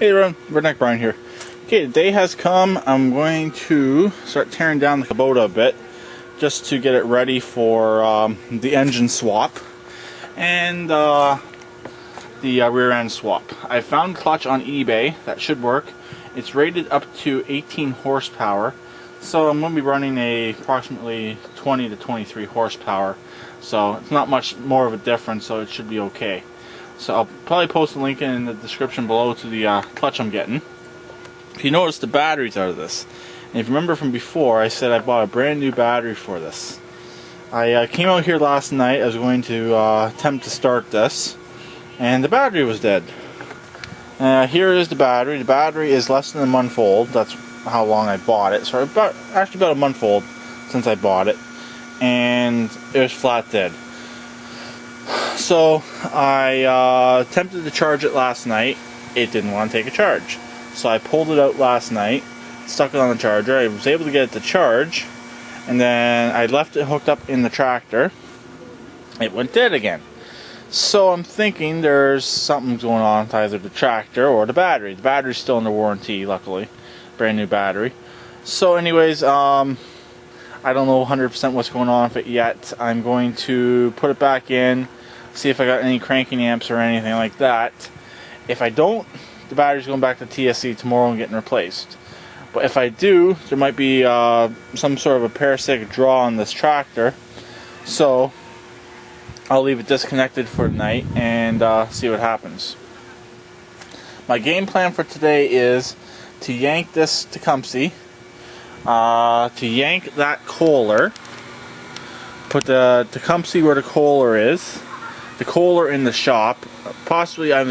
Hey everyone, Redneck Brian here. Okay, the day has come. I'm going to start tearing down the Kubota a bit just to get it ready for the engine swap and the rear end swap. I found a clutch on eBay that should work. It's rated up to 18 horsepower, so I'm going to be running approximately 20 to 23 horsepower. So it's not much more of a difference, so it should be okay. So I'll probably post a link in the description below to the clutch I'm getting. If you notice, the batteries out of this. And if you remember from before, I said I bought a brand new battery for this. I came out here last night. I was going to attempt to start this, and the battery was dead. Here is the battery. The battery is less than a month old. That's how long I bought it. So actually about a month old since I bought it, and it was flat dead. So I attempted to charge it last night. It didn't want to take a charge. So I pulled it out last night, stuck it on the charger. I was able to get it to charge, and then I left it hooked up in the tractor. It went dead again. So I'm thinking there's something going on with either the tractor or the battery. The battery's still under warranty, luckily. Brand new battery. So anyways, I don't know 100% what's going on with it yet. I'm going to put it back in, see if I got any cranking amps or anything like that. If I don't, the battery's going back to TSC tomorrow and getting replaced. But if I do, there might be some sort of a parasitic draw on this tractor. So I'll leave it disconnected for the night and see what happens. My game plan for today is to yank this Tecumseh, to yank that Kohler, put the Tecumseh where the Kohler is, the Kohler in the shop. Possibly I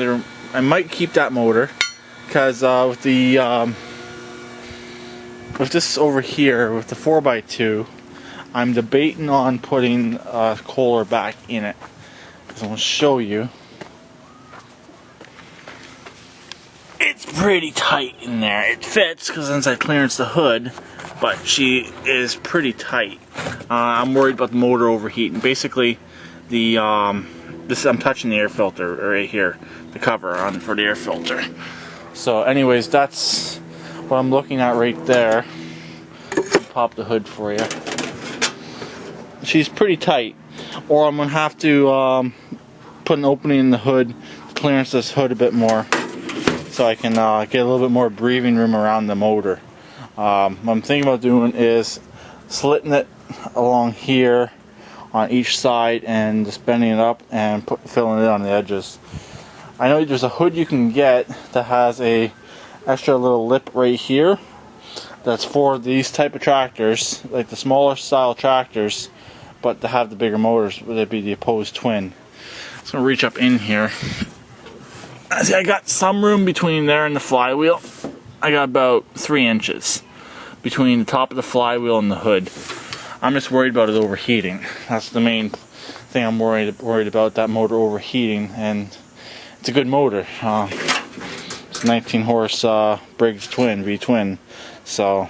might keep that motor, because with this over here, with the 4x2, I'm debating on putting a Kohler back in it. Because I'm going to show you. It's pretty tight in there. It fits because since I clearance the hood, but she is pretty tight. I'm worried about the motor overheating. Basically, I'm touching the air filter right here, the cover on for the air filter. So anyways, that's what I'm looking at right there. Pop the hood for you. She's pretty tight, or I'm gonna have to put an opening in the hood to clearance this hood a bit more, so I can get a little bit more breathing room around the motor. What I'm thinking about doing is slitting it along here on each side and just bending it up and filling it on the edges. I know there's a hood you can get that has a extra little lip right here that's for these type of tractors, like the smaller style tractors, but to have the bigger motors, would it be the opposed twin. So I'm gonna reach up in here. See, I got some room between there and the flywheel. I got about 3 inches between the top of the flywheel and the hood. I'm just worried about it overheating. That's the main thing I'm worried about, that motor overheating. And it's a good motor. It's a 19 horse Briggs twin, V-twin. So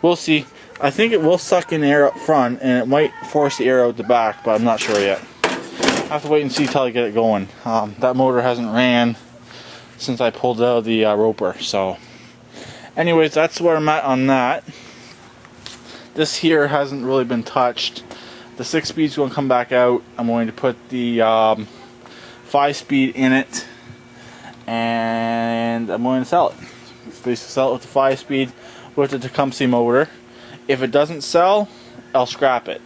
we'll see. I think it will suck in air up front, and it might force the air out the back, but I'm not sure yet. I have to wait and see till I get it going. That motor hasn't ran since I pulled it out of the roper. So anyways, that's where I'm at on that. This here hasn't really been touched. The 6-speed's going to come back out. I'm going to put the 5-speed in it, and I'm going to sell it. Basically sell it with the 5-speed with the Tecumseh motor. If it doesn't sell, I'll scrap it.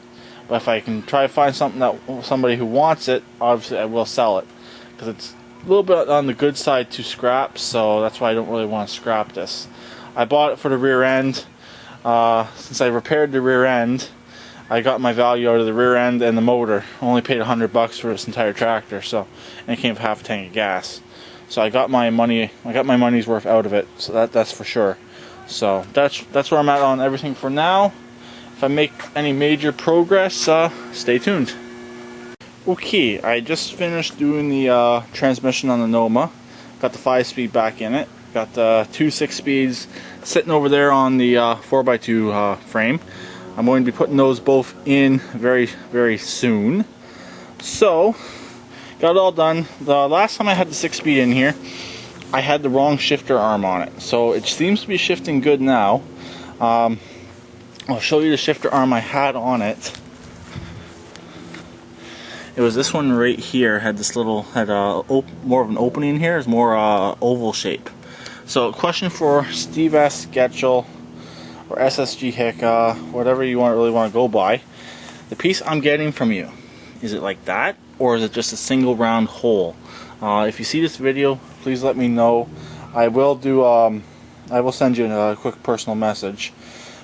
But if I can try to find somebody who wants it, obviously I will sell it, because it's a little bit on the good side to scrap. So that's why I don't really want to scrap this. I bought it for the rear end. Since I repaired the rear end, I got my value out of the rear end and the motor. I only paid $100 for this entire tractor, so, and it came with half a tank of gas. So I got my money. I got my money's worth out of it. So that's for sure. So that's where I'm at on everything for now. If I make any major progress, stay tuned. Okay, I just finished doing the transmission on the Noma. Got the 5-speed back in it. Got the 2 6-speeds sitting over there on the 4x2 frame. I'm going to be putting those both in very, very soon. So, got it all done. The last time I had the 6-speed in here, I had the wrong shifter arm on it. So it seems to be shifting good now. I'll show you the shifter arm I had on it. It was this one right here. Had this little, more of an opening here. It's more oval shape. So question for Steve S. Getchell or SSG Hick, whatever you really want to go by. The piece I'm getting from you, is it like that, or is it just a single round hole? If you see this video, please let me know. I will do. I will send you a quick personal message.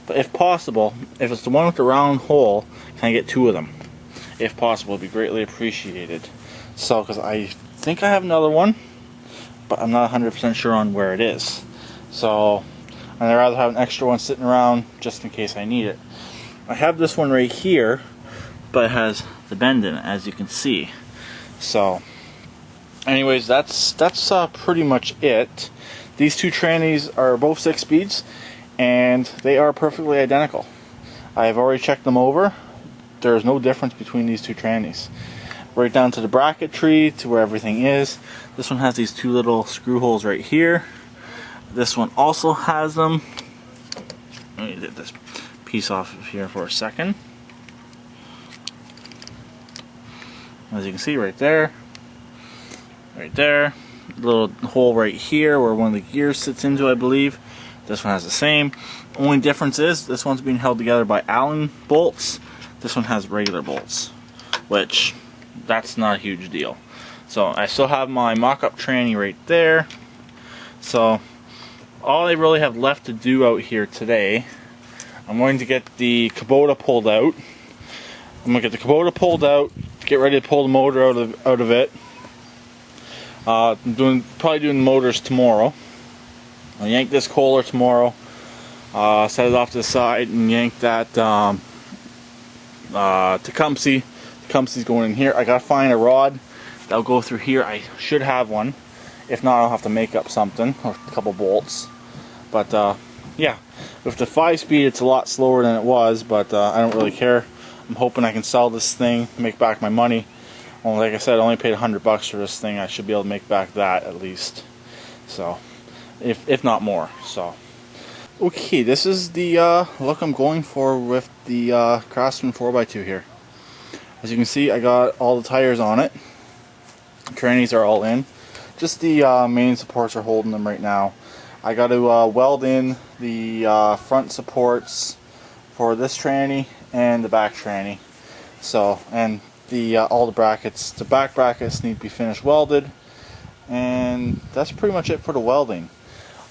But if possible, if it's the one with the round hole, can I get 2 of them? If possible, it'd be greatly appreciated. So, because I think I have another one, but I'm not 100% sure on where it is. So, I'd rather have an extra one sitting around just in case I need it. I have this one right here, but it has the bend in it, as you can see. So, anyways, that's pretty much it. These 2 trannies are both 6 speeds, and they are perfectly identical. I have already checked them over. There's no difference between these 2 trannies. Right down to the bracketry, to where everything is. This one has these 2 little screw holes right here. This one also has them. Let me get this piece off of here for a second. As you can see right there, little hole right here where one of the gears sits into, I believe. This one has the same. Only difference is this one's being held together by Allen bolts. This one has regular bolts, which that's not a huge deal. So I still have my mock-up tranny right there. So all I really have left to do out here today, I'm going to get the Kubota pulled out. I'm going to get the Kubota pulled out, get ready to pull the motor out of it. I'm probably doing the motors tomorrow. I'll yank this Kohler tomorrow, set it off to the side, and yank that Tecumseh. Tecumseh's going in here. I gotta find a rod that'll go through here. I should have one. If not, I'll have to make up something, or a couple bolts. But yeah, with the 5-speed, it's a lot slower than it was, but I don't really care. I'm hoping I can sell this thing, make back my money. Well, like I said, I only paid $100 for this thing. I should be able to make back that at least. So, if not more. So, okay, this is the look I'm going for with the Craftsman 4x2 here. As you can see, I got all the tires on it. Trannies are all in. Just the main supports are holding them right now. I got to weld in the front supports for this tranny and the back tranny. So, and the all the brackets, the back brackets need to be finished welded, and that's pretty much it for the welding.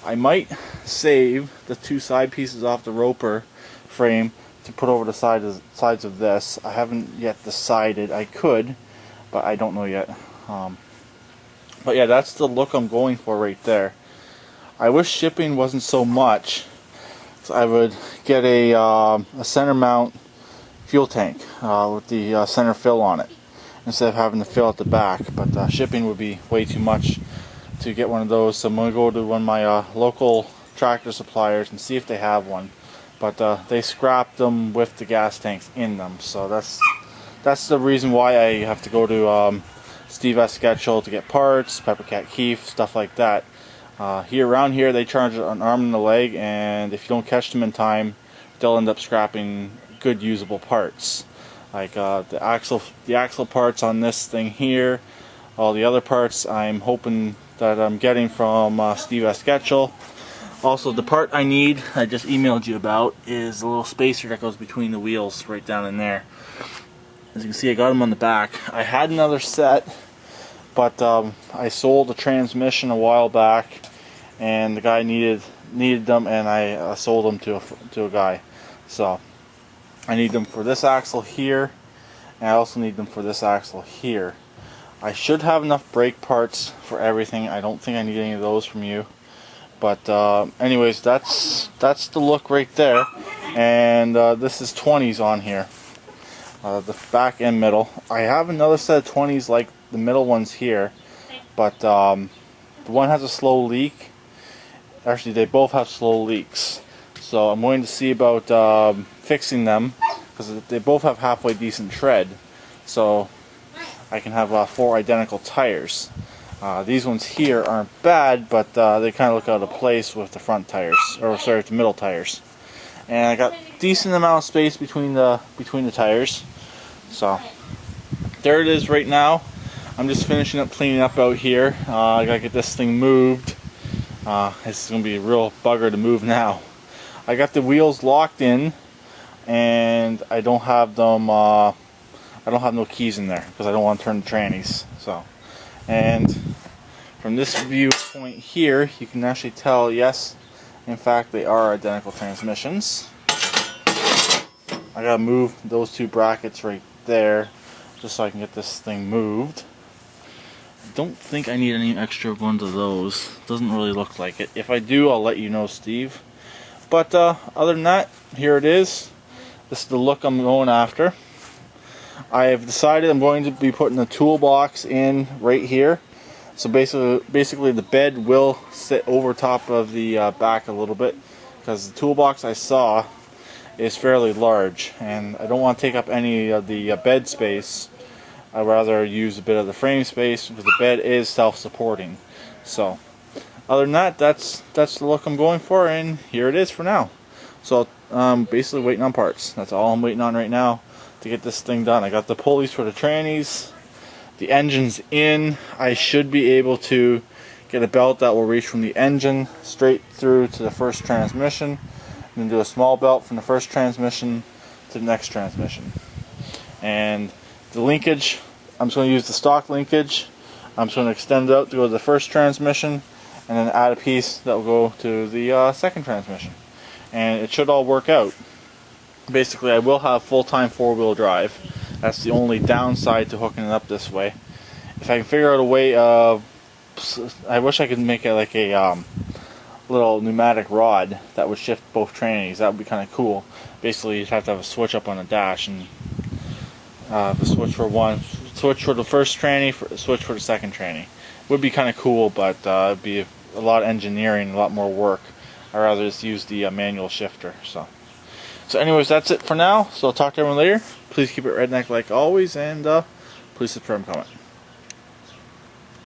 I might save the 2 side pieces off the roper frame to put over the sides of this. I haven't yet decided. I could, but I don't know yet. But yeah, that's the look I'm going for right there. I wish shipping wasn't so much. So I would get a center mount fuel tank with the center fill on it instead of having to fill at the back. But shipping would be way too much to get one of those. So I'm going to go to one of my local tractor suppliers and see if they have one. But they scrapped them with the gas tanks in them. So that's the reason why I have to go to Steve S. Getchell to get parts, Peppercat Keefe, stuff like that. Around here they charge an arm and a leg, and if you don't catch them in time, they'll end up scrapping good usable parts. Like the axle parts on this thing here. All the other parts I'm hoping that I'm getting from Steve S. Getchell. Also, the part I need, I just emailed you about, is a little spacer that goes between the wheels right down in there. As you can see, I got them on the back. I had another set, but I sold a transmission a while back, and the guy needed them, and I sold them to a guy. So I need them for this axle here, and I also need them for this axle here. I should have enough brake parts for everything. I don't think I need any of those from you. But anyways, that's the look right there. And this is 20s on here. The back and middle. I have another set of 20s like the middle ones here. But the one has a slow leak. Actually, they both have slow leaks. So I'm going to see about fixing them, because they both have halfway decent tread. So I can have 4 identical tires. These ones here aren't bad, but they kind of look out of place with the front tires, or sorry, the middle tires. And I got decent amount of space between the tires. So there it is right now. I'm just finishing up cleaning up out here. I gotta get this thing moved. It's gonna be a real bugger to move now. I got the wheels locked in, and I don't have them. I don't have no keys in there because I don't want to turn the trannies. So, and from this viewpoint here, you can actually tell, yes, in fact, they are identical transmissions. I gotta move those two brackets right there just so I can get this thing moved. I don't think I need any extra ones of those. Doesn't really look like it. If I do, I'll let you know, Steve. But other than that, here it is. This is the look I'm going after. I have decided I'm going to be putting a toolbox in right here. So basically the bed will sit over top of the back a little bit, because the toolbox I saw is fairly large, and I don't want to take up any of the bed space. I'd rather use a bit of the frame space because the bed is self-supporting. So other than that, that's the look I'm going for, and here it is for now. So basically waiting on parts. That's all I'm waiting on right now to get this thing done. I got the pulleys for the trannies. The engine's in. I should be able to get a belt that will reach from the engine straight through to the first transmission, and then do a small belt from the first transmission to the next transmission. And the linkage, I'm just going to use the stock linkage. I'm just going to extend it out to go to the first transmission, and then add a piece that will go to the second transmission. And it should all work out. Basically, I will have full-time four-wheel drive. That's the only downside to hooking it up this way. If I can figure out a way of, I wish I could make it like a little pneumatic rod that would shift both trannies. That would be kind of cool. Basically, you'd have to have a switch up on the dash, and the switch for one, switch for the first tranny, switch for the second tranny. Would be kind of cool, but it'd be a lot of engineering, a lot more work. I'd rather just use the manual shifter. So anyways, that's it for now. So I'll talk to everyone later. Please keep it redneck like always, and please subscribe and comment.